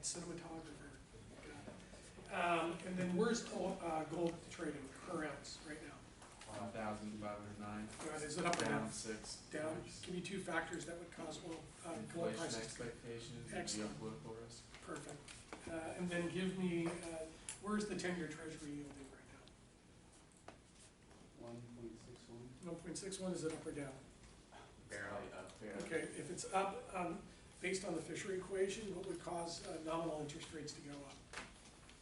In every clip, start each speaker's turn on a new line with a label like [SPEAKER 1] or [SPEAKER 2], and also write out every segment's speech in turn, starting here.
[SPEAKER 1] cinematographer. And then where's gold trading per ounce right now?
[SPEAKER 2] 1,509.
[SPEAKER 1] Is it up or down?
[SPEAKER 2] Down 6.
[SPEAKER 1] Down. Give me two factors that would cause gold
[SPEAKER 2] Inflation
[SPEAKER 1] prices.
[SPEAKER 2] expectations and
[SPEAKER 1] Excellent.
[SPEAKER 2] geopolitical risk.
[SPEAKER 1] Perfect. And then give me, where's the 10-year treasury yielding right now?
[SPEAKER 3] 1.61.
[SPEAKER 1] 1.61, is it up or down?
[SPEAKER 2] Barely up. Barely.
[SPEAKER 1] Okay, if it's up, based on the Fisher equation, what would cause nominal interest rates to go up?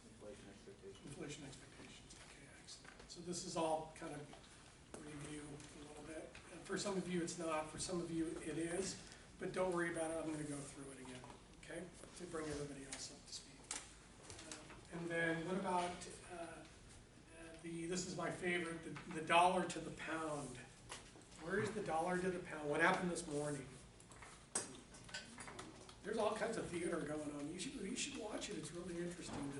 [SPEAKER 3] Inflation expectations.
[SPEAKER 1] Inflation expectations. Okay, excellent. So this is all kind of review a little bit. And for some of you, it's not. For some of you, it is. But don't worry about it. I'm going to go through it again, okay, to bring everybody else up to speed. And then what about this is my favorite, the dollar to the pound. Where is the dollar to the pound? What happened this morning? There's all kinds of theater going on. You should watch it. It's really interesting.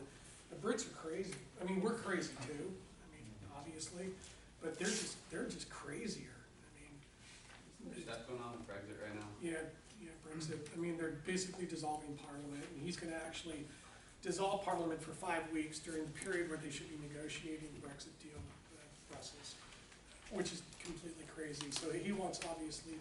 [SPEAKER 1] The Brits are crazy. I mean, we're crazy too. I mean, obviously, but they're just crazier. I mean,
[SPEAKER 3] There's stuff going on with Brexit right now.
[SPEAKER 1] yeah, Brexit. I mean, they're basically dissolving Parliament, and he's going to actually dissolve Parliament for 5 weeks during the period where they should be negotiating the Brexit deal with Brussels, which is completely crazy. So he wants, obviously,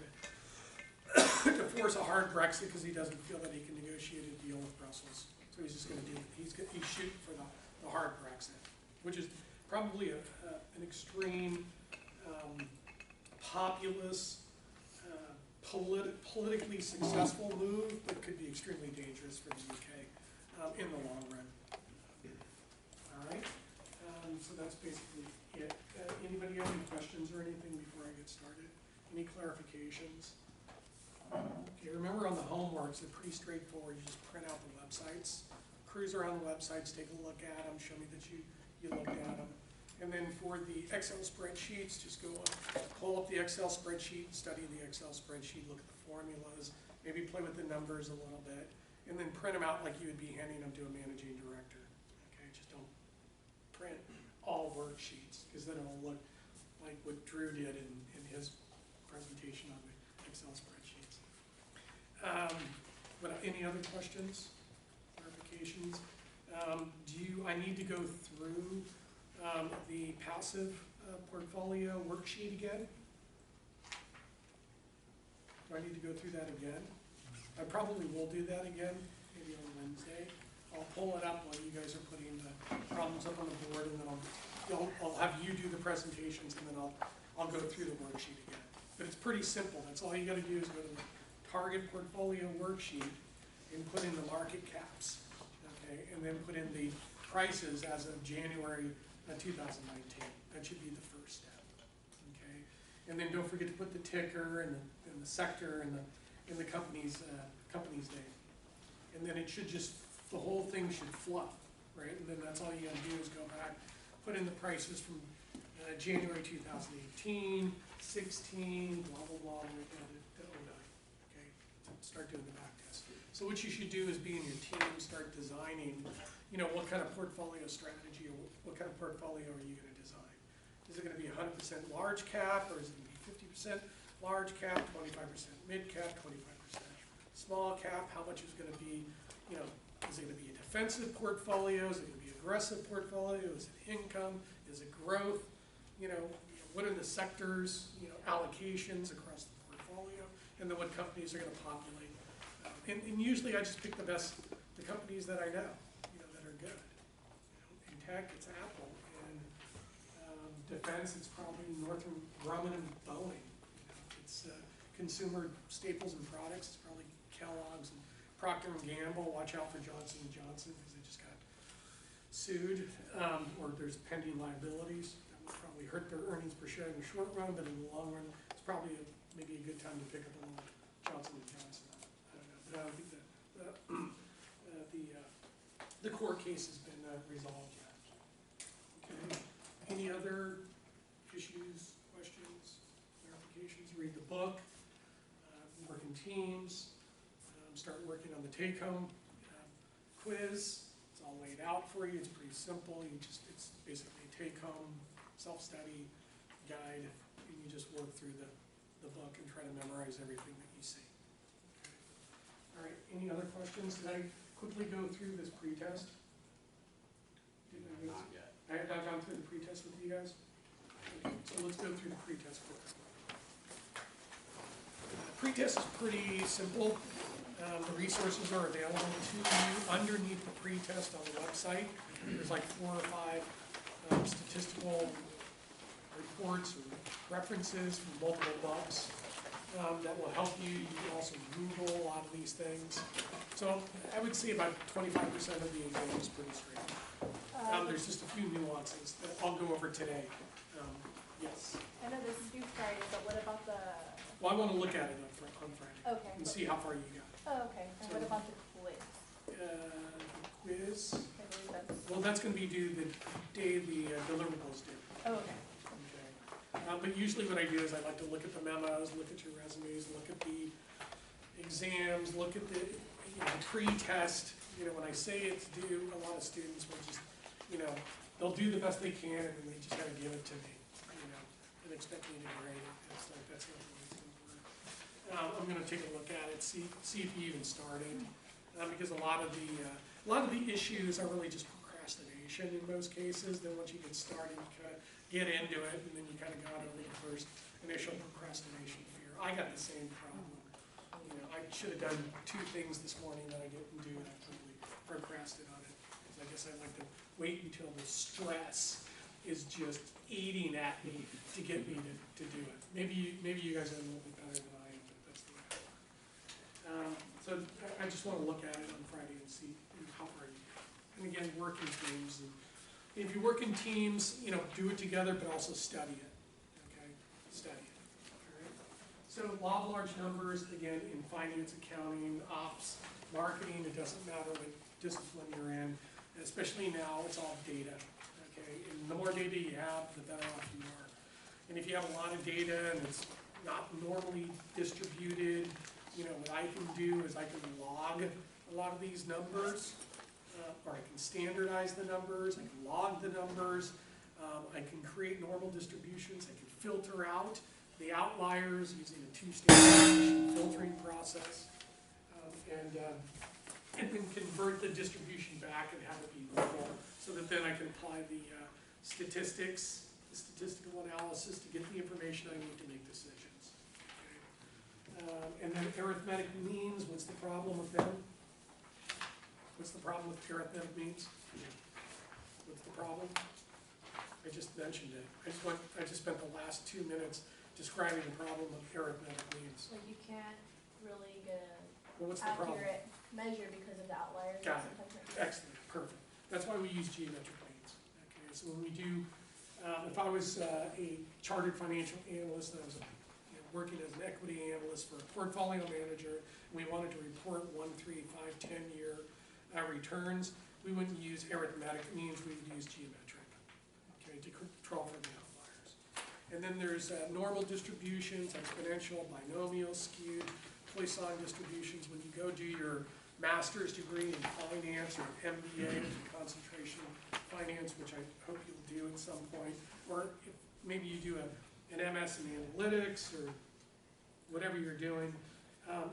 [SPEAKER 1] to force a hard Brexit because he doesn't feel that he can negotiate a deal with Brussels. So he's just going to do it. He's shooting for the hard Brexit, which is probably an extreme populist, politically successful move, but could be extremely dangerous for the UK in the long run. All right, so that's basically it. Anybody have any questions or anything before I get started? Any clarifications? Okay, remember on the homeworks, they're pretty straightforward. You just print out the websites, cruise around the websites, take a look at them, show me that you looked at them. And then for the Excel spreadsheets, just go pull up the Excel spreadsheet, study the Excel spreadsheet, look at the formulas, maybe play with the numbers a little bit, and then print them out like you would be handing them to a managing director. Okay, just don't print all worksheets, because then it'll look like what Drew did in his presentation on the Excel spreadsheets. But any other questions, clarifications? I need to go through the passive portfolio worksheet again? Do I need to go through that again? I probably will do that again, maybe on Wednesday. I'll pull it up while you guys are putting the problems up on the board, and then I'll have you do the presentations, and then I'll go through the worksheet again. But it's pretty simple. That's all you got to do is go to the target portfolio worksheet and put in the market caps, okay, and then put in the prices as of January 2019. That should be the first step, okay. And then don't forget to put the ticker and the sector and the company's name. And then it should the whole thing should fluff, right? And then that's all you gotta do is go back, put in the prices from January 2018, 16, blah, blah, blah, right down to 09, okay? Start doing the back test. So what you should do is be in your team, start designing, what kind of portfolio strategy or what kind of portfolio are you gonna design? Is it gonna be 100% large cap, or is it gonna be 50% large cap, 25% mid cap, 25% small cap? How much is gonna be, is it gonna be a defensive portfolio? Is it gonna be aggressive portfolio? Is it income? Is it growth? What are the sectors, allocations across the portfolio? And then what companies are gonna populate? And usually I just pick the companies that I know, that are good. In tech, it's Apple. And defense, it's probably Northrop Grumman and Boeing. It's consumer staples and products, it's probably Kellogg's and Procter & Gamble. Watch out for Johnson & Johnson because they just got sued, or there's pending liabilities. That would probably hurt their earnings per share in the short run, but in the long run, it's probably maybe a good time to pick up a little Johnson & Johnson. I don't know, but I don't think that the court case has been resolved yet. Okay. Any other issues, questions, clarifications? Read the book, work in teams, start working on the take-home quiz. It's all laid out for you. It's pretty simple. It's basically a take-home self-study guide, and you just work through the book and try to memorize everything that you see. Okay. All right. Any other questions? Did I quickly go through this pretest?
[SPEAKER 3] Not yet.
[SPEAKER 1] I have not gone through the pretest with you guys? Okay, so let's go through the pretest quickly. Pretest is pretty simple. The resources are available to you underneath the pretest on the website. There's like 4 or 5 statistical reports or references from multiple books that will help you. You can also Google a lot of these things. So I would say about 25% of the exam is pretty straight. There's just a few nuances that I'll go over today. Yes.
[SPEAKER 4] I know this is due Friday, but what about the,
[SPEAKER 1] Well, I want to look at it on Friday
[SPEAKER 4] okay.
[SPEAKER 1] and see how far you got.
[SPEAKER 4] Oh, okay, and what about the quiz?
[SPEAKER 1] Quiz.
[SPEAKER 4] I believe that's,
[SPEAKER 1] Well, that's going to be due the day the deliverables due.
[SPEAKER 4] oh, okay.
[SPEAKER 1] Okay. But usually what I do is I like to look at the memos, look at your resumes, look at the exams, look at the pre-test. When I say it's due, a lot of students will just, they'll do the best they can and then they just gotta give it to me, and expect me to grade it. It's like, that's not the way it's gonna work. I'm gonna take a look at it, see if you even started, because a lot of the issues are really just procrastination in most cases. Then once you get started, you kind of get into it, and then you kind of got over the first initial procrastination fear. I got the same problem. I should have done 2 things this morning that I didn't do, and I totally procrastinated on it. Because I guess I like to wait until the stress is just eating at me to get me to do it. Maybe you guys are a little bit better than I am, but that's the way I am. So I just want to look at it on Friday and see how far you get. And again, work in teams. And if you work in teams, do it together, but also study it. Okay, study it. All right. So law of large numbers, again, in finance, accounting, ops, marketing, it doesn't matter what discipline you're in. Especially now, it's all data. Okay, and the more data you have, the better off you are. And if you have a lot of data and it's not normally distributed, what I can do is I can log a lot of these numbers, or I can standardize the numbers, I can log the numbers, I can create normal distributions, I can filter out the outliers using a 2-stage filtering process, and then convert the distribution back and have it be normal, so that then I can apply the statistics, the statistical analysis to get the information I need to make decisions. And then arithmetic means, what's the problem with them? What's the problem with arithmetic means? What's the problem? I just mentioned it. I just spent the last 2 minutes describing the problem of arithmetic means.
[SPEAKER 4] So you can't really get
[SPEAKER 1] Well, what's
[SPEAKER 4] an
[SPEAKER 1] the problem?
[SPEAKER 4] accurate measure because of the outliers.
[SPEAKER 1] Got it.
[SPEAKER 4] Sometimes they're-
[SPEAKER 1] Excellent, perfect. That's why we use geometric means. Okay, so when we do, if I was a chartered financial analyst, and I was working as an equity analyst for a portfolio manager, and we wanted to report 1, 3, 5, 10-year returns, we wouldn't use arithmetic means, we would use geometric, okay, to control for the outliers. And then there's normal distributions, exponential, binomial, skewed, Poisson distributions. When you go do your master's degree in finance or MBA, which is concentration finance, which I hope you'll do at some point, or if maybe you do an MS in analytics or whatever you're doing,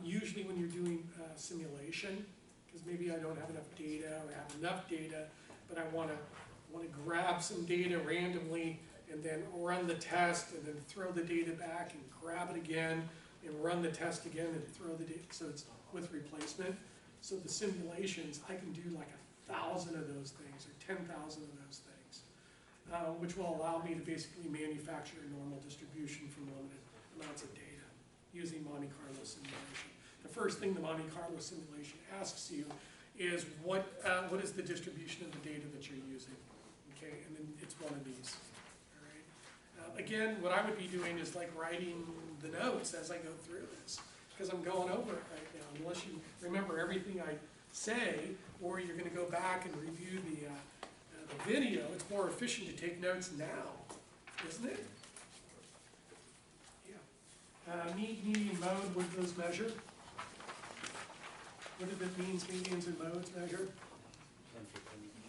[SPEAKER 1] usually when you're doing simulation, because maybe I don't have enough data or have enough data, but I want to grab some data randomly and then run the test and then throw the data back and grab it again and run the test again and throw the data, so it's with replacement. So the simulations, I can do like 1,000 of those things or 10,000 of those things, which will allow me to basically manufacture a normal distribution from limited amounts of data using Monte Carlo simulation. The first thing the Monte Carlo simulation asks you is what is the distribution of the data that you're using, okay, and then it's one of these, all right. Again, what I would be doing is like writing the notes as I go through this, because I'm going over it right now. Unless you remember everything I say, or you're going to go back and review the video, it's more efficient to take notes now, isn't it? Yeah. Median, mode, what do those measure? What do the means, medians, and modes measure?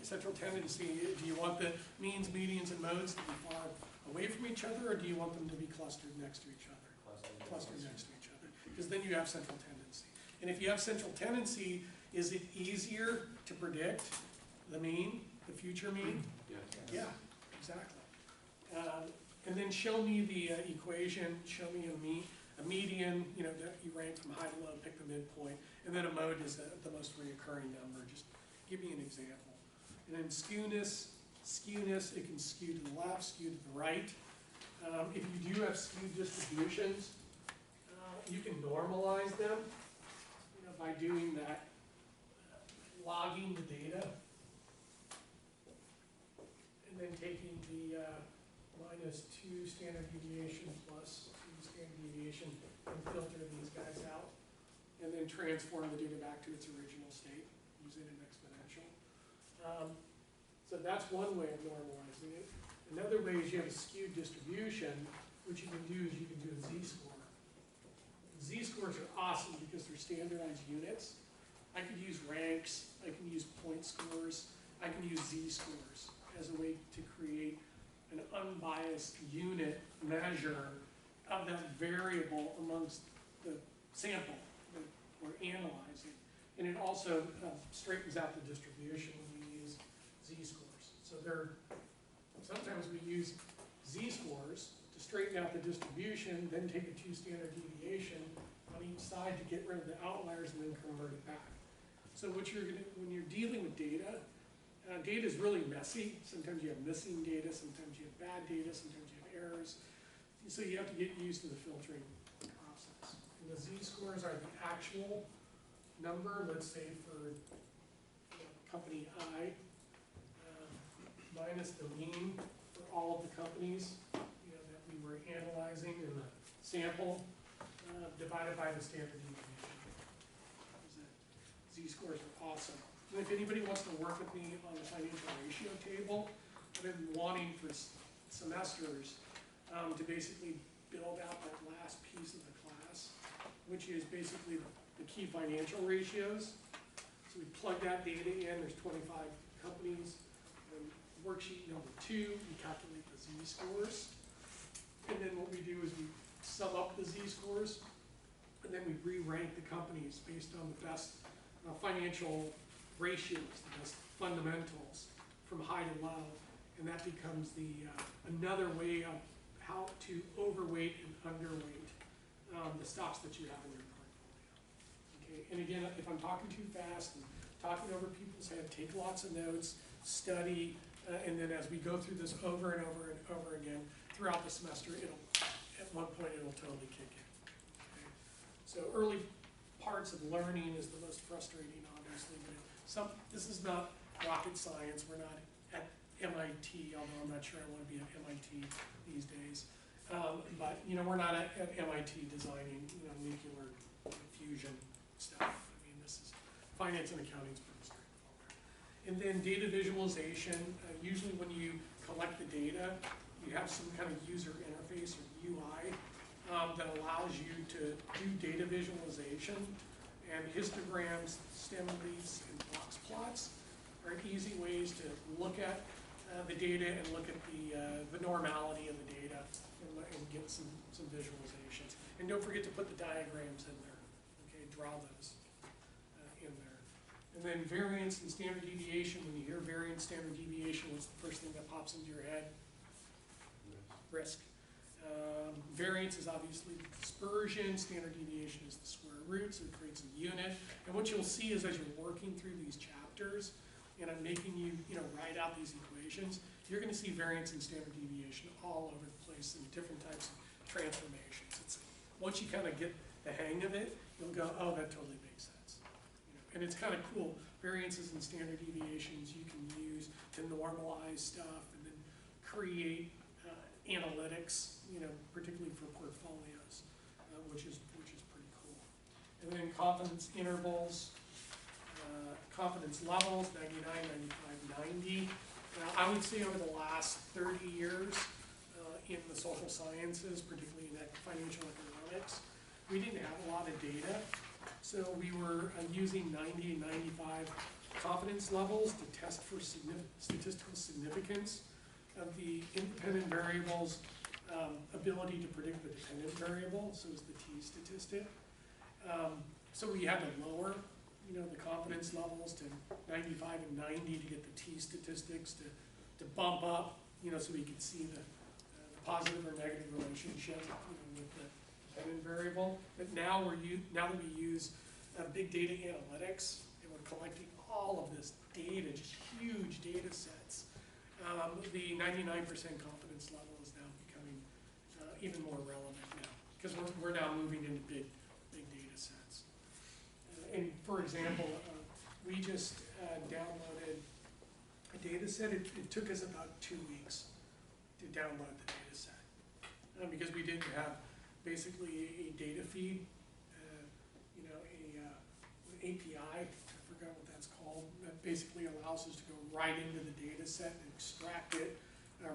[SPEAKER 1] Central tendency. Do you want the means, medians, and modes to be far away from each other, or do you want them to be clustered next to each other? Clustered next to each other. Because then you have central tendency. And if you have central tendency, Is it easier to predict the mean, the future mean?
[SPEAKER 3] Yes.
[SPEAKER 1] Yeah, exactly. And then show me the equation, show me a median, you know, that you rank from high to low, pick the midpoint, and then a mode is the most reoccurring number. Just give me an example. And then skewness, it can skew to the left, skew to the right. If you do have skewed distributions, you can normalize them, you know, by doing that, logging the data, and then taking the -2 standard deviation plus 2 standard deviation and filter these guys out, and then transform the data back to its original state using an exponential. So that's one way of normalizing it. Another way is you have a skewed distribution. What you can do is you can do a z-score. Z-scores are awesome because they're standardized units. I could use ranks, I can use point scores, I can use z-scores as a way to create an unbiased unit measure of that variable amongst the sample that we're analyzing. And it also straightens out the distribution when we use z-scores. So sometimes we use z-scores to straighten out the distribution, then take a 2 standard deviation on each side to get rid of the outliers and then convert it back. So when you're dealing with data, data is really messy. Sometimes you have missing data, sometimes you have bad data, sometimes you have errors. So you have to get used to the filtering process. And the z-scores are the actual number, let's say for company I, minus the mean for all of the companies that we were analyzing in the sample, divided by the standard deviation. Z-scores are awesome. And if anybody wants to work with me on the financial ratio table, I've been wanting for semesters to basically build out that last piece of the class, which is basically the key financial ratios. So we plug that data in, there's 25 companies. And worksheet number 2, we calculate the z-scores. And then what we do is we sum up the z-scores, and then we re-rank the companies based on the best financial ratios, the best fundamentals from high to low, and that becomes another way of how to overweight and underweight the stocks that you have in your portfolio. Okay, and again, if I'm talking too fast and talking over people's head, take lots of notes, study, and then as we go through this over and over and over again throughout the semester, at one point it'll totally kick in. Okay? So early parts of learning is the most frustrating, obviously, but this is not rocket science. We're not at MIT, although I'm not sure I want to be at MIT these days. But we're not at MIT designing nuclear fusion stuff. I mean, this is finance and accounting is pretty straightforward. And then data visualization. Usually when you collect the data, you have some kind of user interface or UI that allows you to do data visualization, and histograms, stem leaves, and box plots are easy ways to look at the data and look at the normality of the data and get some visualizations. And don't forget to put the diagrams in there, okay, draw those in there. And then variance and standard deviation. When you hear variance, standard deviation, what's the first thing that pops into your head? Risk. Variance is obviously the dispersion, standard deviation is the square root, so it creates a unit. And what you'll see is as you're working through these chapters, and I'm making you, write out these equations, you're gonna see variance and standard deviation all over the place in different types of transformations. Once you kind of get the hang of it, you'll go, oh, that totally makes sense. And it's kind of cool. Variances and standard deviations you can use to normalize stuff and then create analytics, particularly for portfolios, which is pretty cool. And then confidence intervals, confidence levels, 99, 95, 90. I would say over the last 30 years in the social sciences, particularly in financial economics, we didn't have a lot of data. So we were using 90 and 95 confidence levels to test for statistical significance of the independent variable's ability to predict the dependent variable, so it's the t statistic. So we had to lower, you know, the confidence levels to 95 and 90 to get the t-statistics to bump up, you know, so we can see the positive or negative relationship, you know, with the dependent variable. But now now that we use big data analytics, and we're collecting all of this data, just huge data sets, the 99% confidence level is now becoming even more relevant now, because we're now moving into big data sets. And for example, we just downloaded a data set. It took us about 2 weeks to download the data set, because we didn't have basically a data feed, you know, an API, I forgot what that's called, that basically allows us to go right into the data set and extract it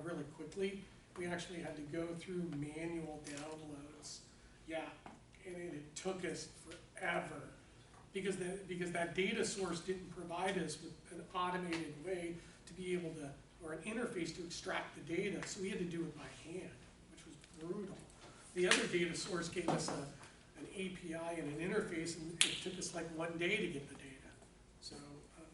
[SPEAKER 1] really quickly. We actually had to go through manual downloads, yeah, and it took us forever, because that data source didn't provide us with an automated way to be able to, or an interface to extract the data, so we had to do it by hand, which was brutal. The other data source gave us an API and an interface, and it took us like 1 day to get the data. So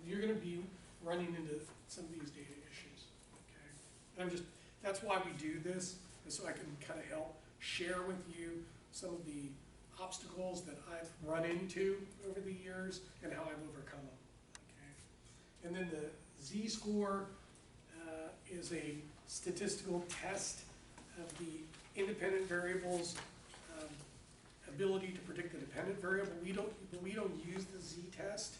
[SPEAKER 1] you're going to be running into some of these data issues, okay? And that's why we do this, is so I can kind of help share with you some of the obstacles that I've run into over the years and how I've overcome them, okay? And then the Z-score is a statistical test of the independent variables' ability to predict the dependent variable. We don't use the Z-test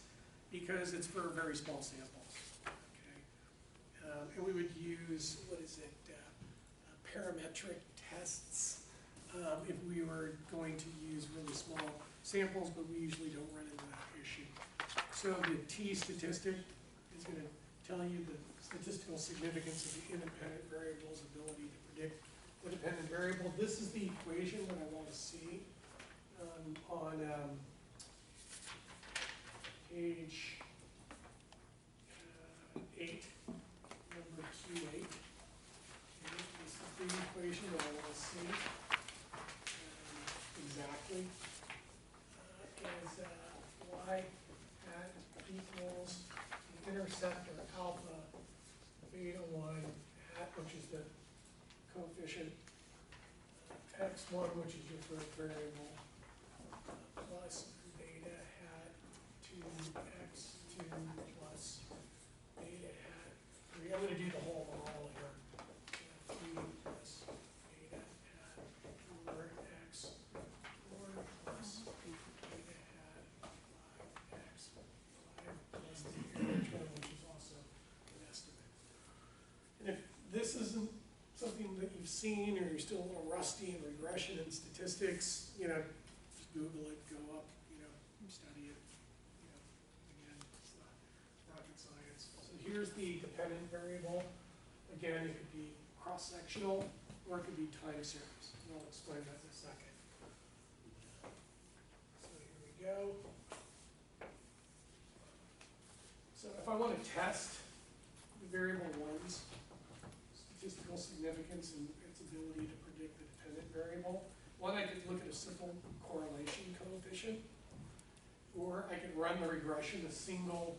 [SPEAKER 1] because it's for very small samples, okay? And we would use, what is it, parametric tests if we were going to use really small samples, but we usually don't run into that issue. So the t-statistic is going to tell you the statistical significance of the independent variable's ability to predict the dependent variable. This is the equation that I want to see on page 8, number Q8. Okay, this is the equation that I want to see exactly. Is y hat equals the intercept or alpha beta 1 hat, which is the coefficient, x1, which is your first variable, plus beta hat 2x2 plus beta hat 3. I'm going to do the whole model here. 3 plus beta hat 4x4 plus beta hat 5x5 plus the error term, which is also an estimate. And if this isn't something that you've seen, or you're still a little rusty in regression and statistics, you know, just Google it, go up, you know, study it. You know, again, it's not rocket science. So here's the dependent variable. Again, it could be cross-sectional, or it could be time series. And I'll explain that in a second. So here we go. So if I want to test the variable 1's statistical significance and its ability to predict the dependent variable, one, I could look at a simple correlation coefficient, or I could run the regression, a single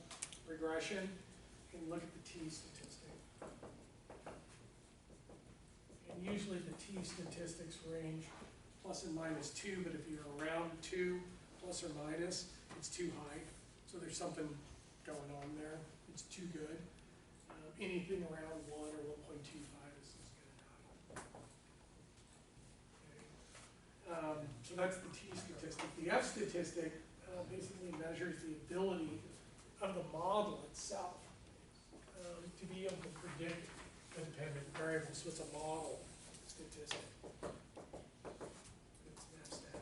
[SPEAKER 1] regression, and look at the t-statistic. And usually the t-statistics range plus and minus 2, but if you're around 2 plus or minus, it's too high. So there's something going on there. It's too good. Anything around 1 or 1.25 is good enough. Okay. So that's the t-statistic. The f-statistic basically measures the ability of the model itself to be able to predict the dependent variable. So it's a model statistic. It's an f-stat.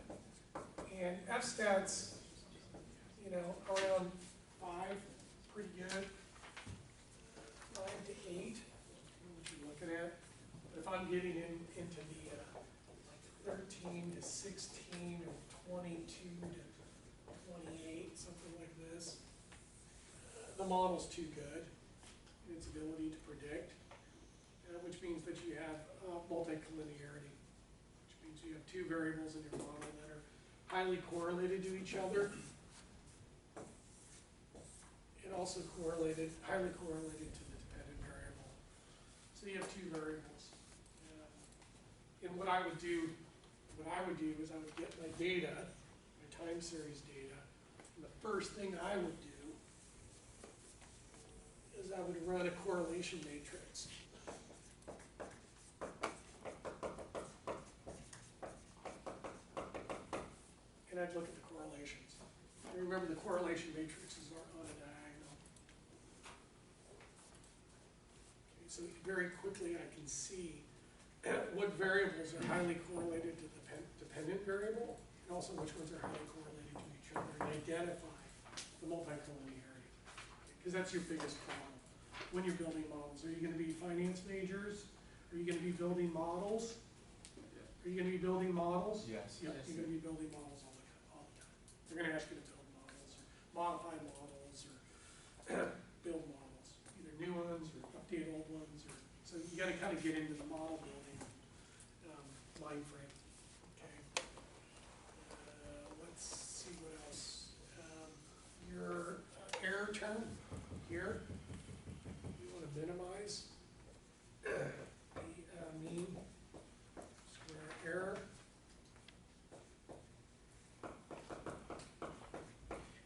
[SPEAKER 1] And f-stats, you know, around 5, pretty good. 5 to 8, what you're looking at. But if I'm getting into the like 13 to 16 or 22 to 28, something like this, the model's too good in its ability to predict, which means that you have multicollinearity, which means you have 2 variables in your model that are highly correlated to each other. and also correlated, highly correlated to the dependent variable. So you have two variables. And what I would do is I would get my data, my time series data, and the first thing I would do is I would run a correlation matrix. And I'd look at the correlations. And remember, the correlation matrices are on a diagonal. Okay, so very quickly I can see what variables are highly correlated to the dependent variable, and also which ones are highly correlated to each other, and identify the multicollinearity. Because that's your biggest problem when you're building models. Are you going to be finance majors? Are you going to be building models? Are you going to be building models?
[SPEAKER 2] Yes.
[SPEAKER 1] Yep, you're going to be building models all the time. They're going to ask you to build models, or modify models, or build models, either new ones or update old ones. Or so you got to kind of get into the model building mind frame. Okay. Let's see what else. Your error term here, you want to minimize the mean square error.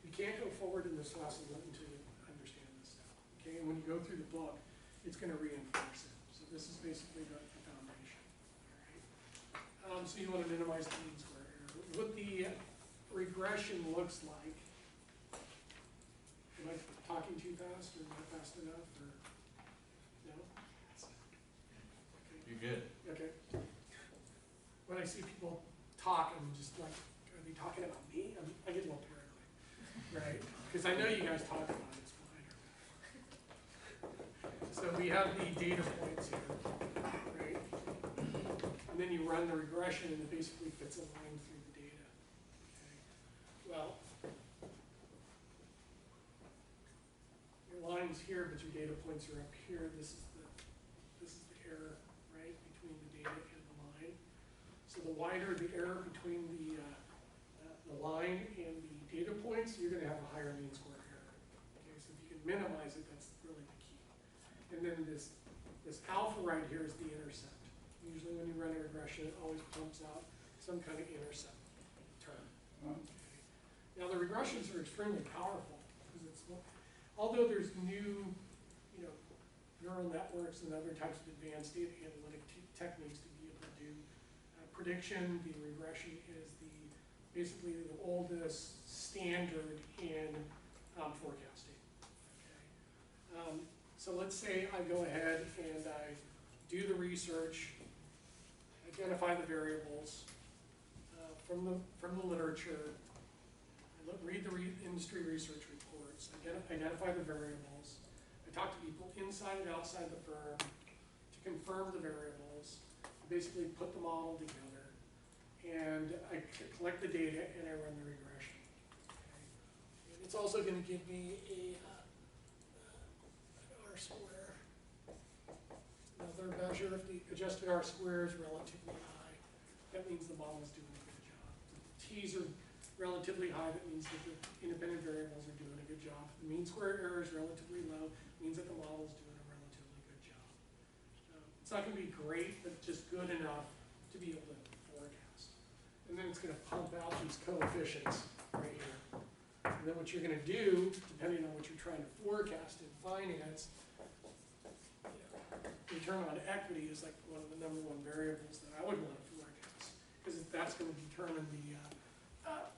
[SPEAKER 1] You can't go forward in this lesson until you understand this stuff. Okay, and when you go through the book, it's going to reinforce it. So this is basically the foundation. All right. So you want to minimize the mean square error. What the regression looks like. Am I talking too fast, or not fast enough, or no? Okay.
[SPEAKER 2] You're good.
[SPEAKER 1] Okay. When I see people talk, I'm just like, are they talking about me? I get a little paranoid, right? Because I know you guys talk about it, it's fine. So we have the data points here, right? And then you run the regression, and it basically fits a line through the data. Okay. Well, your line's here, but your data points are up here. This is the error, right, between the data and the line. So the wider the error between the line and the data points, you're going to have a higher mean square error. Okay, so if you can minimize it, that's really the key. And then this alpha right here is the intercept. Usually when you run a regression, it always pumps out some kind of intercept term. Okay. Now the regressions are extremely powerful because it's, although there's new, neural networks and other types of advanced data analytic techniques to be able to do prediction, the regression is basically the oldest standard in forecasting. Okay. So let's say I go ahead and I do the research, identify the variables from the literature, read the industry research reports, identify the variables. I talk to people inside and outside the firm to confirm the variables, basically put the model together, and I collect the data and I run the regression. Okay. And it's also going to give me an R-square. Another measure, if the adjusted R-square is relatively high, that means the model is doing a good job. If the T's are relatively high, that means that the independent variables are doing a good job. If the mean square error is relatively low, it means that the model is doing a relatively good job. It's not going to be great, but just good enough to be able to forecast. And then it's going to pump out these coefficients right here. And then what you're going to do, depending on what you're trying to forecast in finance, return on equity is like one of the #1 variables that I would want to forecast, because that's going to determine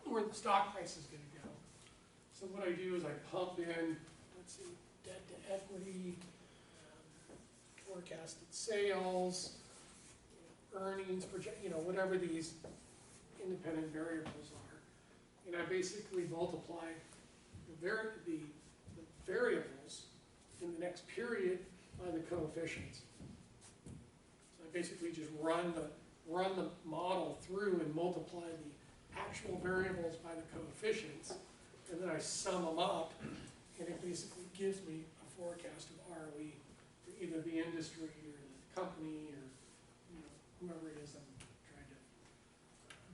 [SPEAKER 1] where the stock price is going to go. So what I do is I pump in, let's see, debt to equity, forecasted sales, earnings, whatever these independent variables are. And I basically multiply the variables in the next period by the coefficients. So I basically just run the model through and multiply the actual variables by the coefficients, and then I sum them up, and it basically gives me a forecast of ROE for either the industry or the company or whoever it is I'm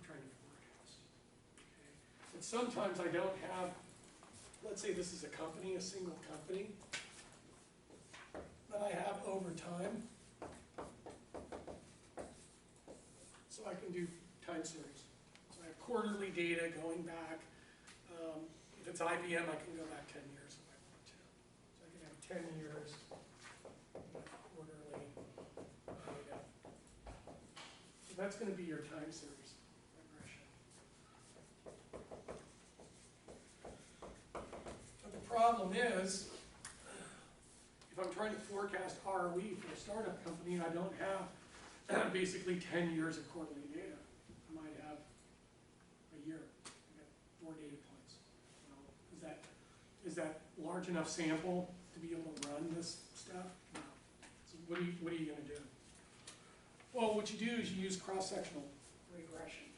[SPEAKER 1] trying to forecast. Okay. But sometimes I don't have let's say this is a company, a single company, that I have over time. So I can do time series. So I have quarterly data going back. If it's IBM, I can go back 10 years if I want to. So I can have 10 years with quarterly data. So that's going to be your time series regression. But the problem is, if I'm trying to forecast ROE for a startup company, I don't have basically 10 years of quarterly data. I might have a year. I got 4 data points. Well, is that large enough sample to be able to run this stuff? No. So what are you going to do? Well, what you do is you use cross-sectional regression.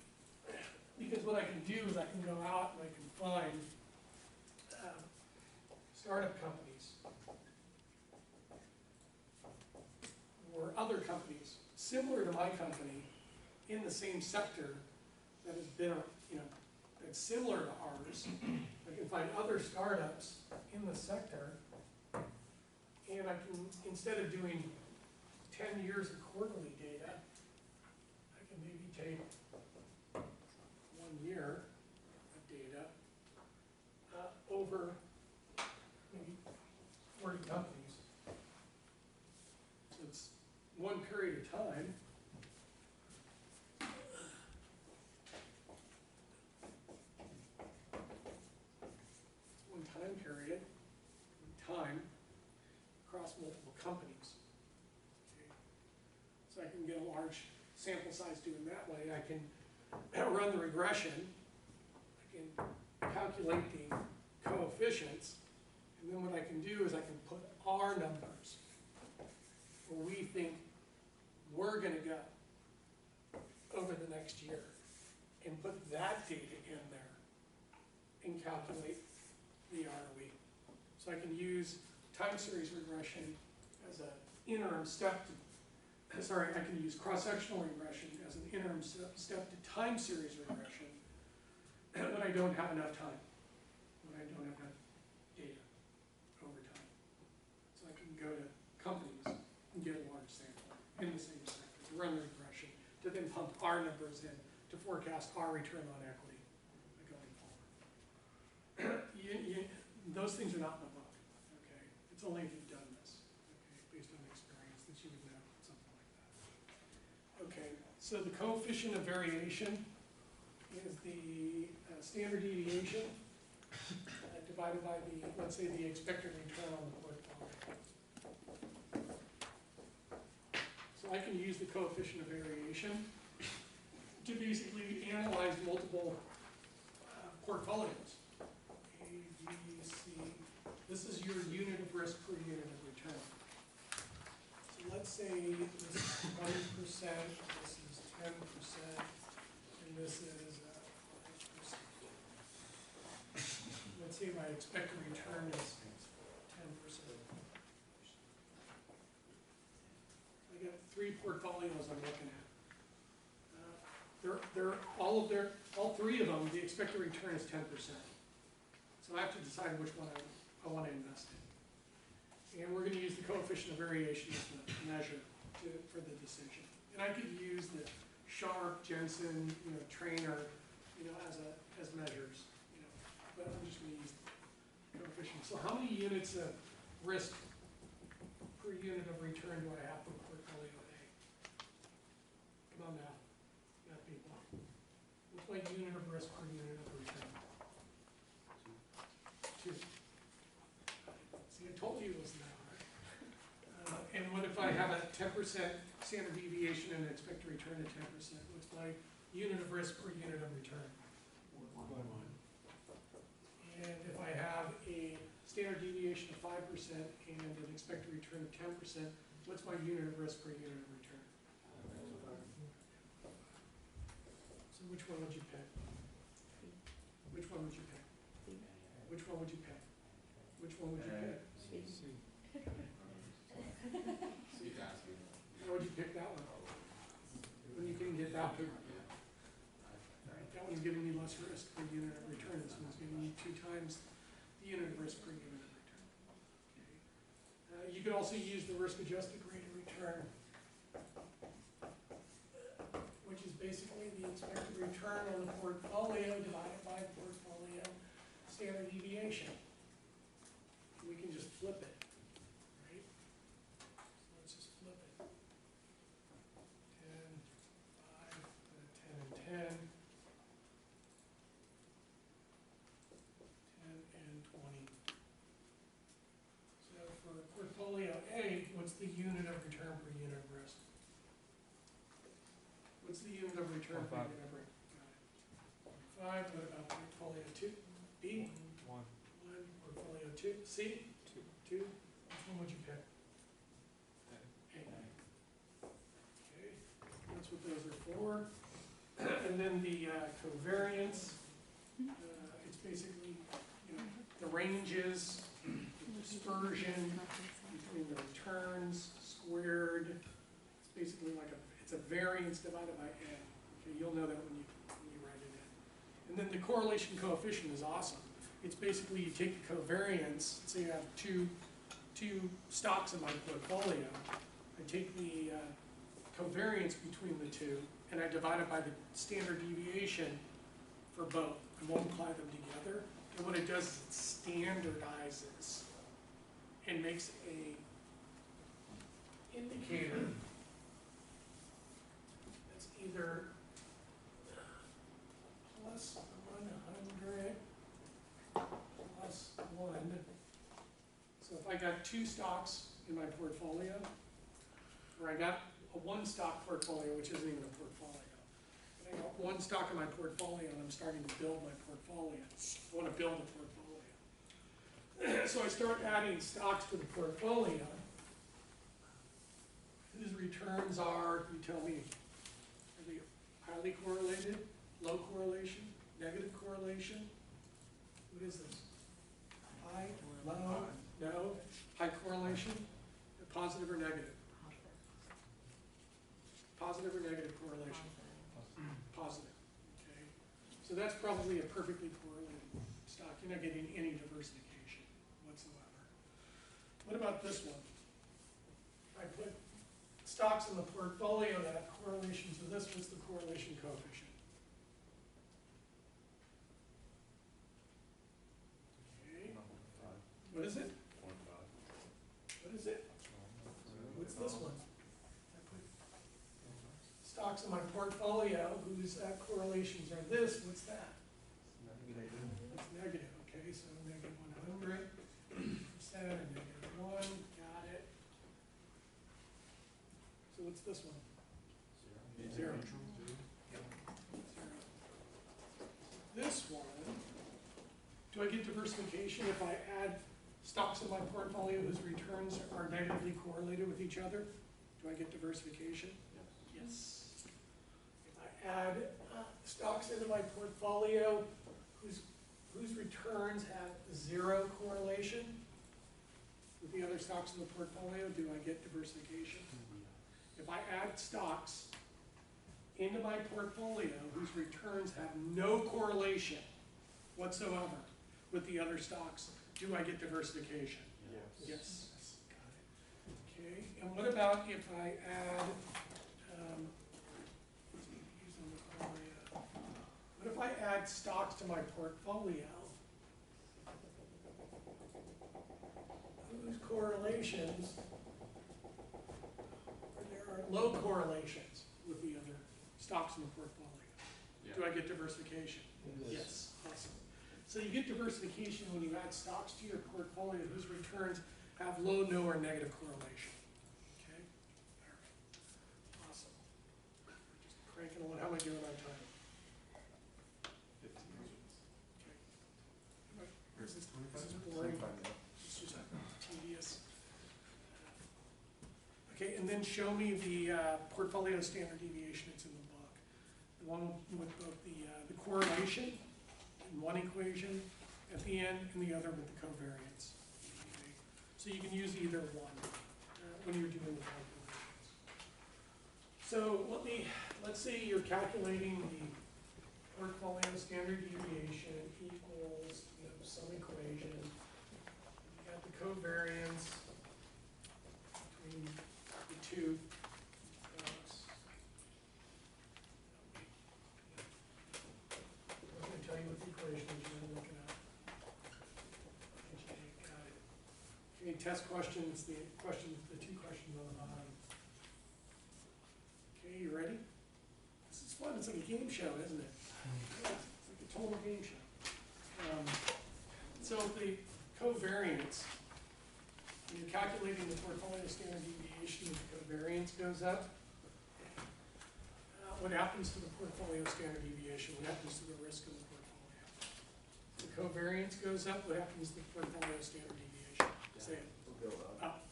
[SPEAKER 1] Because what I can do is I can go out and I can find startup companies or other companies similar to my company in the same sector that has been, that's similar to ours. I can find other startups in the sector, and I can, instead of doing 10 years of quarterly data, I can maybe take 1 year of data over maybe 40 companies. So it's one period of time. One time period, time across multiple companies. Okay. So I can get a large sample size doing that way. I can run the regression. I can calculate the coefficients. And then what I can do is I can put R numbers where we think we're going to go over the next year and put that data in there and calculate the ROE. So I can use time series regression as an interim step to, sorry, I can use cross-sectional regression as an interim step to time series regression when I don't have enough time, when I don't have enough data over time. So I can go to companies and get a large sample in the same sector to run the regression, to then pump R numbers in to forecast our return on equity going forward. Those things are not in the book, okay? It's only if you've done this, okay, based on experience that you would know something like that. Okay, so the coefficient of variation is the standard deviation divided by the, let's say, the expected return on the portfolio. So I can use the coefficient of variation to basically analyze multiple portfolios. A, B, C. This is your unit of risk per unit of return. So let's say this is 20%, this is 10%, and this is 5%. Let's say my expected return is 10%. I got 3 portfolios I'm looking at. All 3 of them, the expected return is 10%. So I have to decide which one I want to invest in. And we're going to use the coefficient of variation as the measure for the decision. And I could use the Sharp, Jensen, Trainer, as measures. But I'm just going to use the coefficient. So how many units of risk per unit of return do I have for portfolio A? Come on now, people. What's my unit of risk per unit of return? 2. See, I told you it was now, right? And what if I have a 10% standard deviation and expect to return at 10%? What's my unit of risk per unit of return? 1. And if I have a standard deviation of 5% and an expected return of 10%, what's my unit of risk per unit of return? So which one would you pick? Which one would you pick? Which one would you pick? Which one would you pick? Why would you pick that one? When you can get that one. That one's giving me less risk per unit of return. This one's giving me 2 times the the unit of risk per unit of return. Okay. You can also use the risk-adjusted rate of return, which is basically the expected return on the portfolio divided by portfolio standard deviation. We can just flip it, right? So let's just flip it. 10, 5, 10 and 10. 10 and 20. So for portfolio A, what's the unit of return per unit of risk? What's the unit of return per
[SPEAKER 2] 0.5.
[SPEAKER 1] unit of risk? Got it. 0.5. What about portfolio 2? B?
[SPEAKER 2] 1.
[SPEAKER 1] 1. Portfolio 2? C? 2. Which one would you pick? A. Okay, that's what those are for. And then the covariance, it's basically, you know, the ranges, the dispersion between the returns squared. It's basically like it's a variance divided by n. Okay, you'll know that when you write it in. And then the correlation coefficient is awesome. It's basically you take the covariance, say you have two stocks in my portfolio. I take the covariance between the two, and I divide it by the standard deviation for both. I multiply them together, and what it does is it standardizes and makes a indicator that's either plus 100 plus 1. So if I got two stocks in my portfolio, or I got a one-stock portfolio, which isn't even a portfolio, but I got one stock in my portfolio and I'm starting to build my portfolio. I want to build a portfolio. So I start adding stocks to the portfolio. Whose returns are, you tell me, are they highly correlated, low correlation, negative correlation? What is this? High, low, no, high correlation, positive or negative? Positive or negative correlation? Positive, okay. So that's probably a perfectly correlated stock. You're not getting any diversification whatsoever. What about this one? I put stocks in the portfolio that have correlation to this. What's the correlation coefficient? Okay. What is it?
[SPEAKER 2] 0.5.
[SPEAKER 1] What is it? What's this one? I put stocks in my portfolio whose correlations are this. What's that? It's negative. Okay, so negative 100% and negative 1. Got it. So what's this one? 0. Yep. 0. This one, do I get diversification if I add stocks in my portfolio whose returns are negatively correlated with each other? Do I get diversification? Yes. If I add stocks into my portfolio whose returns have 0 correlation with the other stocks in the portfolio, do I get diversification? If I add stocks into my portfolio whose returns have no correlation whatsoever with the other stocks, do I get diversification? Yes. Got it. Okay, and what about if I add, what if I add stocks to my portfolio whose correlations, or there are low correlations with the other stocks in the portfolio? Do I get diversification? Yes. Awesome. So you get diversification when you add stocks to your portfolio whose returns have low, no, or negative correlation. Okay? All right. Awesome. Just cranking along. How am I doing on time?
[SPEAKER 2] 15 minutes.
[SPEAKER 1] Okay.
[SPEAKER 2] Here's
[SPEAKER 1] This is
[SPEAKER 2] 25
[SPEAKER 1] boring.
[SPEAKER 2] minutes.
[SPEAKER 1] It's just tedious. Okay, and then show me the portfolio standard deviation that's in the book. The one with both the correlation in one equation at the end and the other with the covariance. Okay. So you can use either one when you're doing the calculations. So let's say you're calculating the portfolio standard deviation equals some equation. covariance between the two products. I'm going to tell you what the equation is you're looking at. Okay, got it. Okay, test questions, the two questions on the bottom. Okay, you ready? This is fun, it's like a game show, isn't it? Yeah, it's like a total game show. So the covariance, when you're calculating the portfolio standard deviation, the covariance goes up. What happens to the portfolio standard deviation? What happens to the risk of the portfolio? The covariance goes up, what happens to the portfolio standard deviation? Say it.
[SPEAKER 3] We'll go up.
[SPEAKER 1] Up.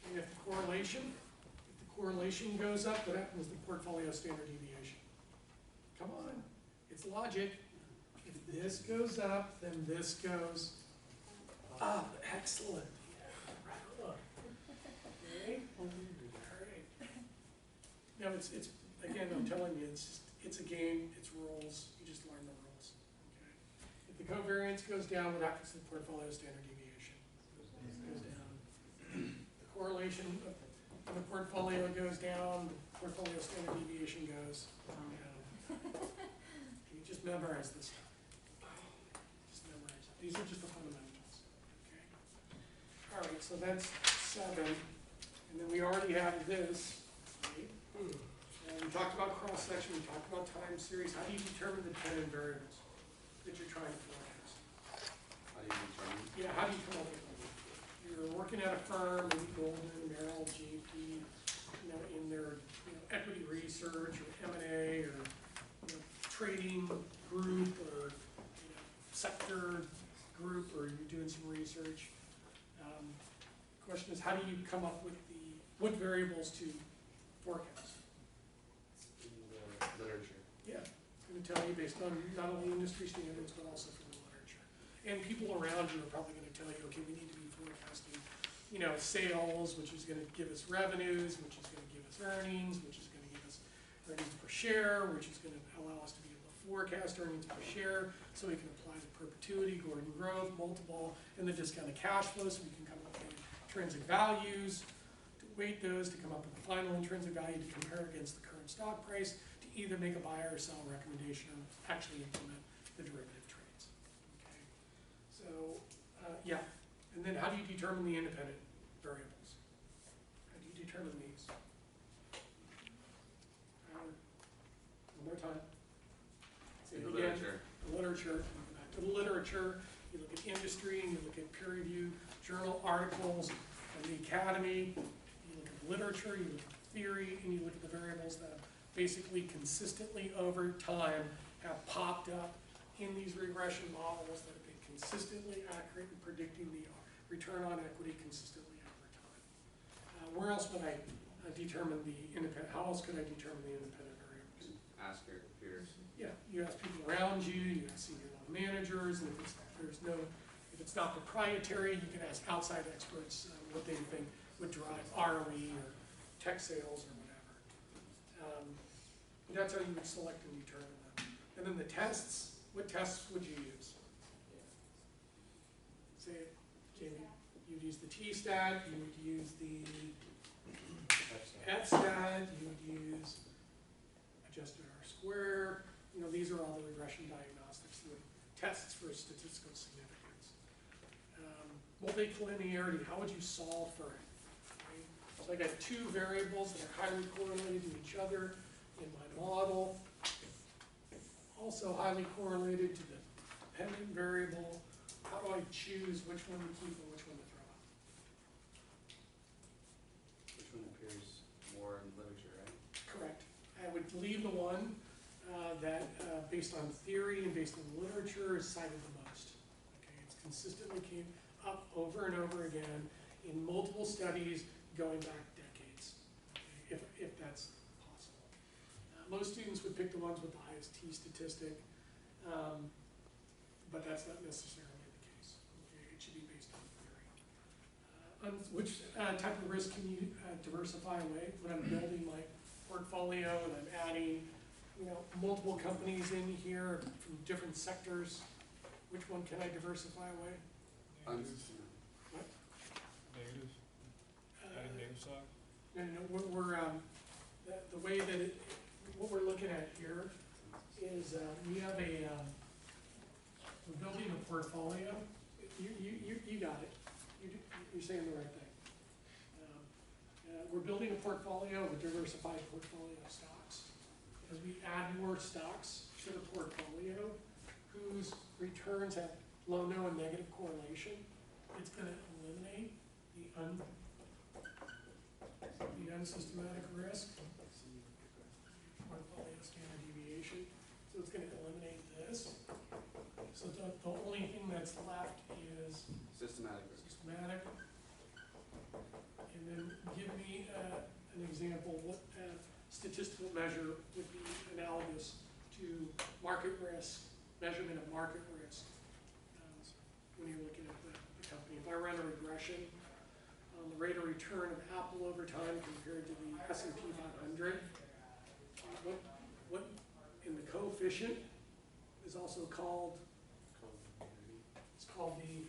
[SPEAKER 1] And if the correlation goes up, what happens to the portfolio standard deviation? Come on, it's logic. If this goes up, then this goes up. Excellent. Yeah, right on. Okay. All right. No, it's again, I'm telling you, it's a game, it's rules, you just learn the rules. Okay. If the covariance goes down, what happens to the portfolio standard deviation? It goes down. The correlation of the portfolio goes down, the portfolio standard deviation goes down. You just memorize this stuff. Just memorize it. These are just the fundamentals. Okay. All right, so that's 7. And then we already have this. Right? And we talked about cross-section, we talked about time series. How do you determine the 10 variables that you're trying to forecast?
[SPEAKER 3] How do you determine?
[SPEAKER 1] Yeah, how do you come up with them? You're working at a firm, maybe Goldman, Merrill, JP, in their equity research or M&A or trading group or sector group, or you're doing some research. Question is, how do you come up with what variables to forecast?
[SPEAKER 3] In the literature.
[SPEAKER 1] Yeah, it's going to tell you based on not only industry standards, but also from the literature. And people around you are probably going to tell you, okay, we need to be forecasting, sales, which is going to give us revenues, which is going to give us earnings, which is going to give us earnings per share, which is going to allow us to be able to forecast earnings per share, so we can apply the perpetuity, Gordon growth, multiple, and the discounted cash flow, so we can come up with intrinsic values, to weight those, to come up with the final intrinsic value to compare against the current stock price, to either make a buy or sell recommendation or actually implement the derivative trades. Okay, so yeah, and then how do you determine the independent variables? How do you determine these? One more time. Say
[SPEAKER 3] In
[SPEAKER 1] it
[SPEAKER 3] the
[SPEAKER 1] again.
[SPEAKER 3] literature.
[SPEAKER 1] The literature, you go back to the literature, you look at industry, and you look at peer review journal articles from the academy, you look at literature, you look at theory, and you look at the variables that basically consistently over time have popped up in these regression models that have been consistently accurate in predicting the return on equity consistently over time. Where else would I determine the independent, how else could I determine the independent variables?
[SPEAKER 3] Ask your peers.
[SPEAKER 1] Yeah, you ask people around you, you ask senior level managers, and if it's not proprietary, you can ask outside experts what they think would drive ROE or tech sales or whatever. But that's how you would select and determine them. And then the tests, what tests would you use? Say it, Jamie. You'd use the T-stat, you would use the F-stat, you would use adjusted R-square. These are all the regression diagnostics, the tests for statistical significance. Multicollinearity, how would you solve for it? Right? So I got two variables that are highly correlated to each other in my model. Also highly correlated to the dependent variable. How do I choose which one to keep and which one to throw out?
[SPEAKER 3] Which one appears more in literature, right?
[SPEAKER 1] Correct. I would leave the one that, based on theory and based on literature, is cited the most. Okay, it's consistently came up over and over again in multiple studies going back decades, okay, if that's possible. Most students would pick the ones with the highest T statistic, but that's not necessarily the case. Okay, it should be based on theory. Which type of risk can you diversify away? When I'm building my portfolio and I'm adding multiple companies in here from different sectors, which one can I diversify away?
[SPEAKER 3] Unsystematic.
[SPEAKER 5] Negative, adding negative stock?
[SPEAKER 1] The way that what we're looking at here is, we have we're building a portfolio. You got it. You're saying the right thing. We're building a portfolio, a diversified portfolio of stocks. As we add more stocks to the portfolio, whose returns have low, no, and negative correlation, it's gonna eliminate the unsystematic risk, portfolio standard deviation. So it's gonna eliminate this. So the only thing that's left is
[SPEAKER 3] Systematic risk.
[SPEAKER 1] systematic. And then give me an example, what statistical measure would be analogous to market risk, measurement of market risk, when you're looking at the company. If I run a regression on the rate of return of Apple over time compared to the S&P 500, what in the coefficient is also called, it's called the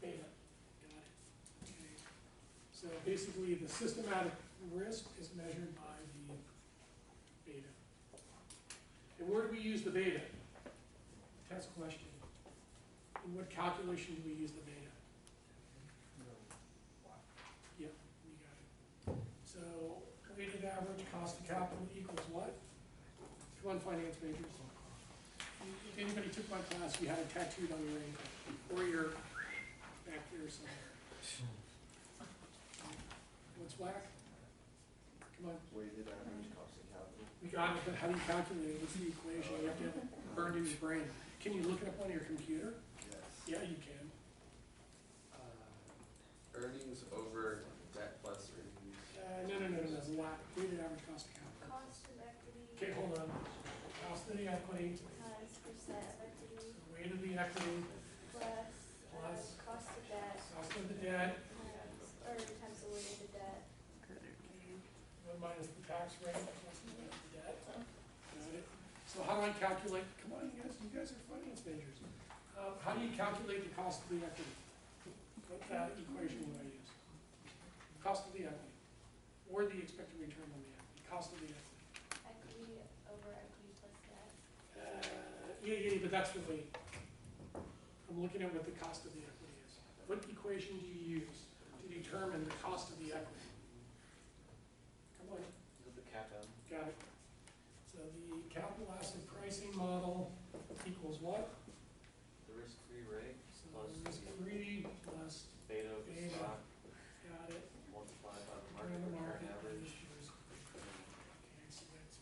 [SPEAKER 1] beta. Got it. Okay. So basically, the systematic risk is measured by the beta. And where do we use the beta? Test question. In what calculation do we use the beta? Yeah, you got it. So weighted average cost of capital equals what? Come on, finance majors. If anybody took my class, you had it tattooed on your ankle, or your back there somewhere. What's whack? Come on.
[SPEAKER 2] Weighted average cost of capital.
[SPEAKER 1] We got it, but how do you calculate it? What's the equation? You have to have it burned in your brain. Can you look it up on your computer?
[SPEAKER 2] Yes.
[SPEAKER 1] Yeah, you can.
[SPEAKER 3] Earnings over debt plus earnings.
[SPEAKER 1] No. Whack. Weighted average cost of capital.
[SPEAKER 4] Cost of equity.
[SPEAKER 1] Okay, hold on. Cost of the equity,
[SPEAKER 4] Times percent of equity
[SPEAKER 1] weight of the equity,
[SPEAKER 4] plus,
[SPEAKER 1] Plus.
[SPEAKER 4] cost of debt
[SPEAKER 1] cost of the debt,
[SPEAKER 4] times the weight of the debt.
[SPEAKER 1] minus the tax rate, plus the weight of the debt. Got it. So how do I calculate, come on, you guys are finance majors. How do you calculate the cost of the equity? What equation would I use? Cost of the equity, or the expected return on the equity, cost of the equity.
[SPEAKER 4] Equity over equity plus debt.
[SPEAKER 1] Yeah, but that's the weight. I'm looking at what the cost of the equity is. What equation do you use to determine the cost of the equity? Come on,
[SPEAKER 2] The CAPM.
[SPEAKER 1] got it. So the capital asset pricing model equals what?
[SPEAKER 2] The risk-free rate
[SPEAKER 1] So
[SPEAKER 2] plus
[SPEAKER 1] risk-free plus
[SPEAKER 2] beta of the
[SPEAKER 1] beta.
[SPEAKER 2] stock
[SPEAKER 1] Got it.
[SPEAKER 2] multiplied by the
[SPEAKER 1] Return
[SPEAKER 2] market
[SPEAKER 1] on the
[SPEAKER 2] return
[SPEAKER 1] market
[SPEAKER 2] average.
[SPEAKER 1] issues. Okay, so that's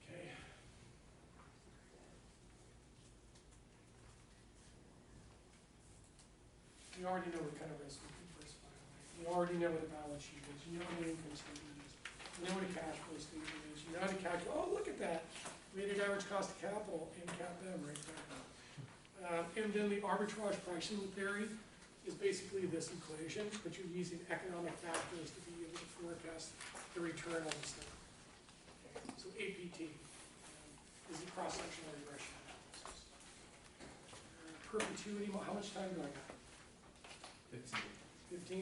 [SPEAKER 1] okay. You already know what kind of risk we can diversify away. You already know what a balance sheet is. You know what an income statement is. You know what a cash flow statement is. You know how to calculate. Oh, look at that. Weighted average cost of capital and CAPM right there. And then the arbitrage pricing theory is basically this equation, but you're using economic factors to be able to forecast the return on the stock. So APT is the cross-sectional regression analysis. Perpetuity, how much time do I got? 15?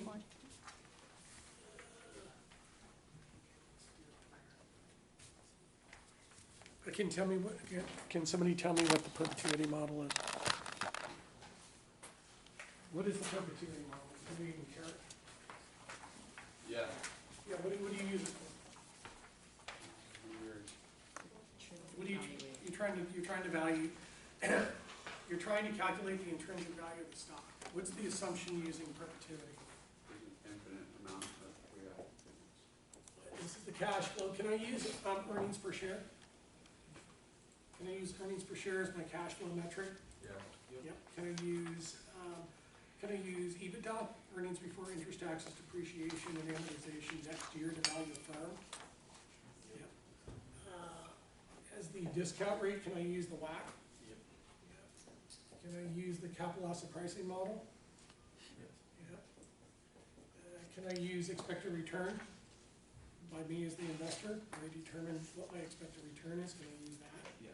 [SPEAKER 1] Can tell me what, can somebody tell me what the perpetuity model is? What is the perpetuity model? Do we even care?
[SPEAKER 3] Yeah.
[SPEAKER 1] Yeah, what do you use it for?
[SPEAKER 3] Weird.
[SPEAKER 1] What do you're trying to value, you're trying to calculate the intrinsic value of the stock. What's the assumption using perpetuity?
[SPEAKER 3] There's an infinite amount of we have.
[SPEAKER 1] This is the cash flow. Can I use earnings per share? Can I use earnings per share as my cash flow metric?
[SPEAKER 3] Yeah.
[SPEAKER 1] Yep. Can I use EBITDA, earnings before interest, taxes, depreciation, and amortization next year to value the firm? Yep. As the discount rate, can I use the WACC?
[SPEAKER 2] Yep.
[SPEAKER 1] Can I use the capital asset pricing model?
[SPEAKER 2] Yes.
[SPEAKER 1] Yep. Can I use expected return by me as the investor? Can I determine what my expected return is? Can I use that?
[SPEAKER 2] Yes.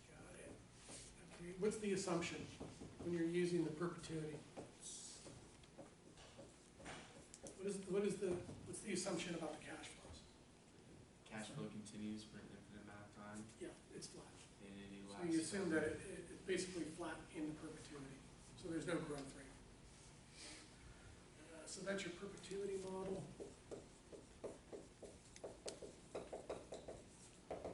[SPEAKER 1] Got it. What's the assumption when you're using the perpetuity? What's the assumption about the cash flows?
[SPEAKER 6] Cash flow continues for an infinite amount of time,
[SPEAKER 1] Yeah, it's flat.
[SPEAKER 6] and it
[SPEAKER 1] So
[SPEAKER 6] lasts.
[SPEAKER 1] you assume that it's basically flat in perpetuity, so there's no growth rate. So that's your perpetuity model. Got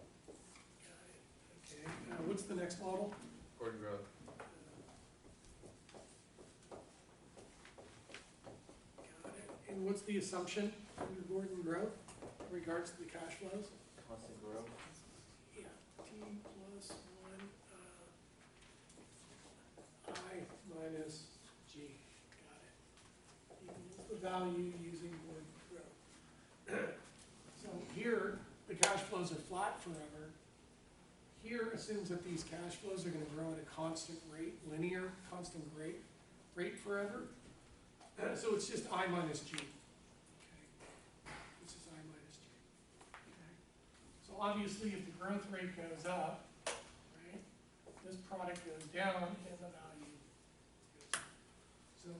[SPEAKER 1] it. Okay, what's the next model?
[SPEAKER 3] Gordon growth.
[SPEAKER 1] Got it. And what's the assumption under Gordon growth in regards to the cash flows?
[SPEAKER 2] Constant growth.
[SPEAKER 1] Yeah, T plus one, I minus G, got it. Equals the value using Gordon growth. So here, the cash flows are flat forever. Here assumes that these cash flows are gonna grow at a constant rate, linear, constant rate forever. So it's just I minus G. Okay. This is I minus G. Okay. So obviously, if the growth rate goes up, right, this product goes down and the value goes up. So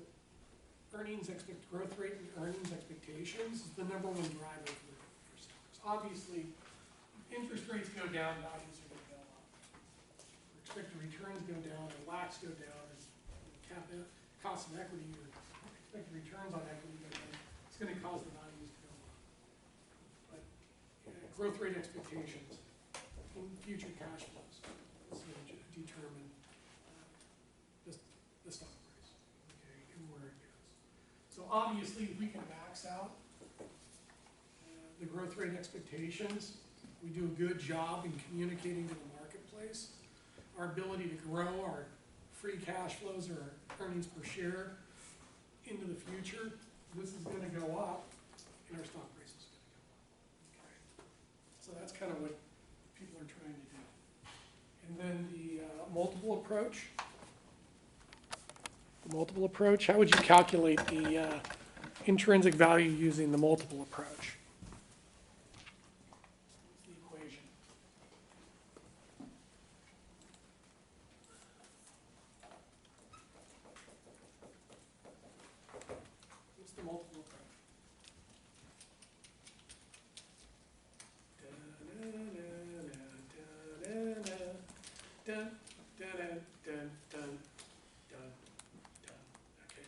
[SPEAKER 1] growth rate and earnings expectations is the #1 driver for stocks. Obviously, if interest rates go down, values are gonna go up. Or expected returns go down, or WACs go down, or cost of equity, or expected returns on equity go down, it's gonna cause the values to go up. But growth rate expectations in future cash flows is going to determine the stock price, okay, and where it goes. So obviously, if we can max out the growth rate expectations, we do a good job in communicating to the marketplace, our ability to grow our free cash flows or our earnings per share into the future, this is gonna go up, and our stock price is gonna go up. Okay. So that's kind of what people are trying to do. And then the multiple approach. The multiple approach, how would you calculate the intrinsic value using the multiple approach? What's the equation? What's the multiple approach? Dun, dun, dun, dun, dun, dun, dun. Okay,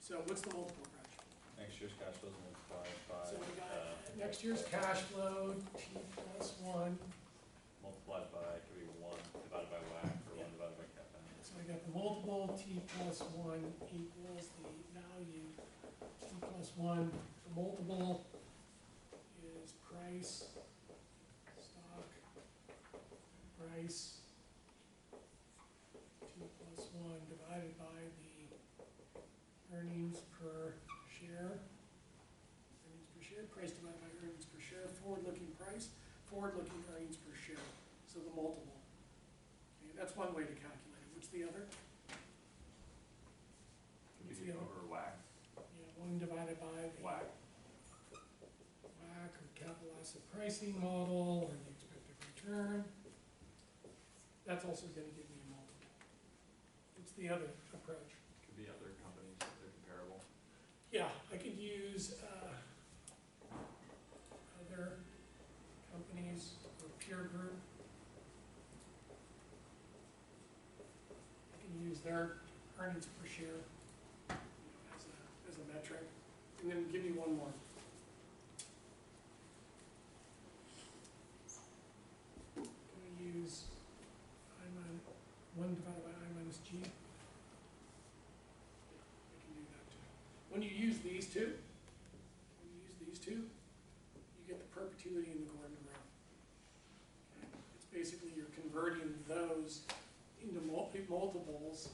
[SPEAKER 1] so what's the multiple approach?
[SPEAKER 7] Next year's cash flows multiplied by,
[SPEAKER 1] So we got next year's cash flow, T plus one.
[SPEAKER 7] multiplied by, could be 1 divided by WACC, or 1 divided by cap value.
[SPEAKER 1] So we got the multiple, T plus one equals the value, T plus one. The multiple is price, stock, price, T plus one divided by the earnings per share. Earnings per share, price divided by earnings per share, forward-looking price, forward-looking earnings per share. So the multiple. Okay, that's one way to calculate it. What's the other?
[SPEAKER 7] Could
[SPEAKER 1] What's
[SPEAKER 7] be
[SPEAKER 1] the other?
[SPEAKER 7] over WACC,
[SPEAKER 1] Yeah, one divided by the
[SPEAKER 7] WACC.
[SPEAKER 1] WACC or capital asset pricing model or the expected return. That's also gonna give me a multiple. What's the other approach?
[SPEAKER 7] Could be other companies if they're comparable.
[SPEAKER 1] Yeah, I could use, other companies or peer group. I can use their earnings per share, as a metric, and then give me one more. Can I use I minus, 1 divided by I minus G? Yeah, I can do that too. When you use these two, you get the perpetuity and the Gordon graph. Okay? It's basically you're converting those into multiples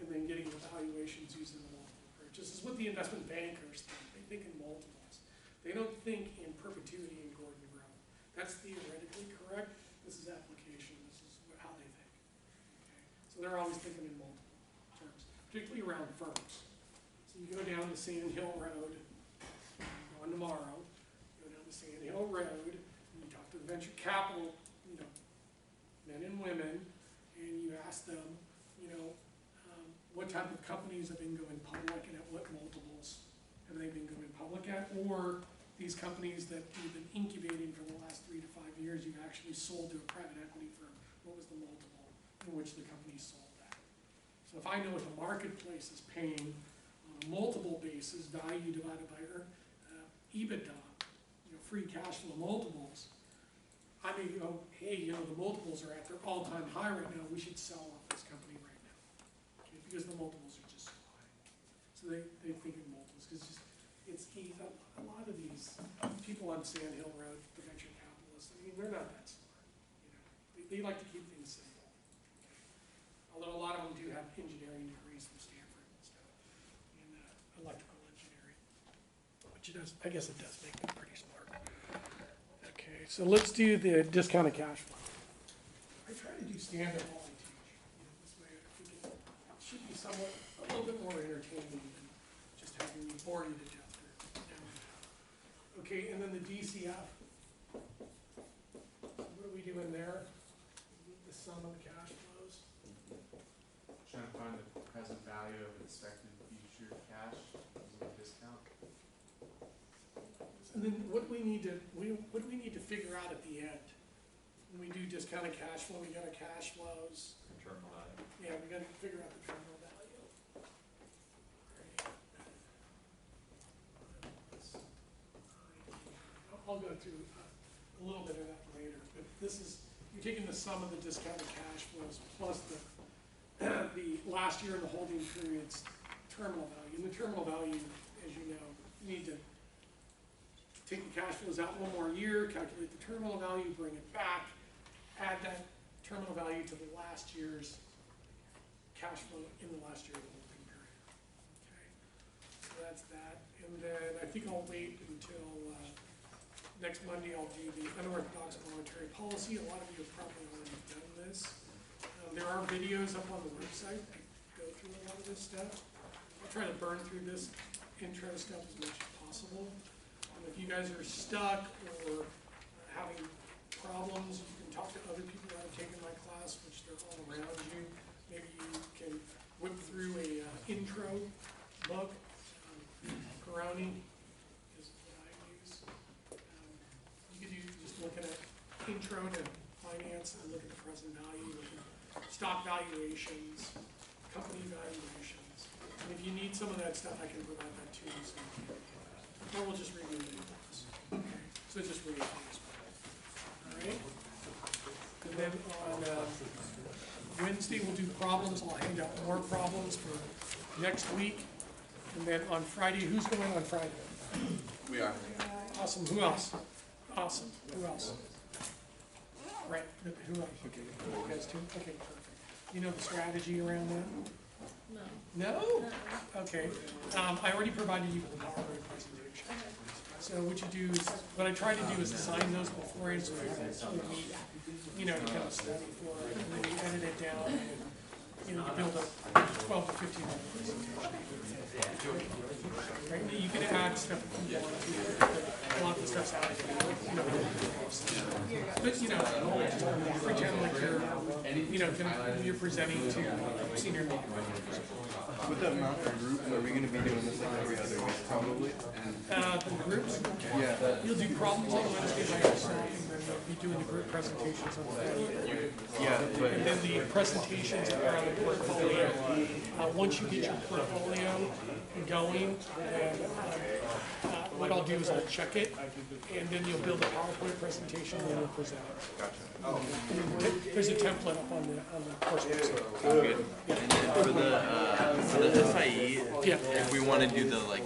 [SPEAKER 1] and then getting the valuations using the multiple approach. This is what the investment bankers think. They think in multiples. They don't think in perpetuity and Gordon graph. That's theoretically correct. This is application. This is how they think. Okay? So they're always thinking in multiple terms, particularly around firms. So you go down to Sand Hill Road, going tomorrow, go down to Sand Hill Road, and you talk to the venture capital, men and women, and and you ask them, you know, what type of companies have been going public and at what multiples have they been going public at? Or these companies that you've been incubating for the last 3 to 5 years, you've actually sold to a private equity firm. What was the multiple in which the company sold at? So if I know what the marketplace is paying on a multiple basis, value divided by EBITDA, you know, free cash flow multiples, I may go, hey, you know, the multiples are at their all-time high right now, we should sell off this company right now. Okay, because the multiples are just so high. So they think in multiples, because it's easy. A lot of these people on Sand Hill Road, the venture capitalists, I mean, they're not that smart. You know, they like to keep things simple. Although a lot of them do have engineering degrees from Stanford and stuff, and electrical engineering, which it does, I guess it does make them pretty smart. Okay, so let's do the discounted cash flow. I try to do standard while I teach. You know, this way I think it should be somewhat, a little bit more entertaining than just having me bore you to death for an hour and a half. Okay, and then the DCF. What are we doing there? The sum of the cash flows.
[SPEAKER 6] Trying to find the present value of expected future cash using a discount.
[SPEAKER 1] And then what do we need to figure out at the end? When we do discounted cash flow, we got our cash flows.
[SPEAKER 7] Terminal value.
[SPEAKER 1] Yeah, we gotta figure out the terminal value. I'll go through a little bit of that later, but this is, you're taking the sum of the discounted cash flows plus the last year in the holding period's terminal value. And the terminal value, as you know, you need to take the cash flows out one more year, calculate the terminal value, bring it back, add that terminal value to the last year's cash flow in the last year of the holding period. Okay, so that's that. And then I think I'll wait until next Monday. I'll do the unorthodox monetary policy. A lot of you have probably already done this. There are videos up on the website that go through a lot of this stuff. I'll try to burn through this intro stuff as much as possible. If you guys are stuck or having problems, you can talk to other people that have taken my class, which they're all around you. Maybe you can whip through a intro book. Coroni is what I use. You could just look at an intro to finance and look at the present value, look at stock valuations, company valuations. And if you need some of that stuff, I can provide that to you. So you can, or we'll just review it. Okay, so just read it. All right. And then on Wednesday we'll do problems. I'll hand out more problems for next week. And then on Friday, who's going on Friday?
[SPEAKER 3] We are.
[SPEAKER 1] Awesome. Who else? Awesome. Who else? Right. Who else? Okay. You guys too? Okay. Perfect. You know the strategy around that?
[SPEAKER 4] No.
[SPEAKER 1] No? Okay. I already provided you with a PowerPoint presentation. So what you do is, what I try to do is assign those beforehand so you have a week, you know, to kind of study for it, and then you edit it down, and, you know, you build a 12 to 15 minute presentation. Right? You can add stuff if you want to, but a lot of the stuff's out of here, you know. But, you know, pretend like you're, you know, you're presenting to senior leader.
[SPEAKER 8] With the amount of groups, are we going to be doing this like every other week, probably?
[SPEAKER 1] The groups,
[SPEAKER 8] Yeah.
[SPEAKER 1] you'll do problems on Wednesday by yourself, and then you'll be doing the group presentations on Friday.
[SPEAKER 8] Yeah, but
[SPEAKER 1] And then the presentations are on the portfolio. Once you get your portfolio going, then what I'll do is I'll check it, and then you'll build a PowerPoint presentation and you'll present it. Gotcha. There's a template up on the course website.
[SPEAKER 8] good. And then for the SIE,
[SPEAKER 1] Yeah.
[SPEAKER 8] if we want to do the like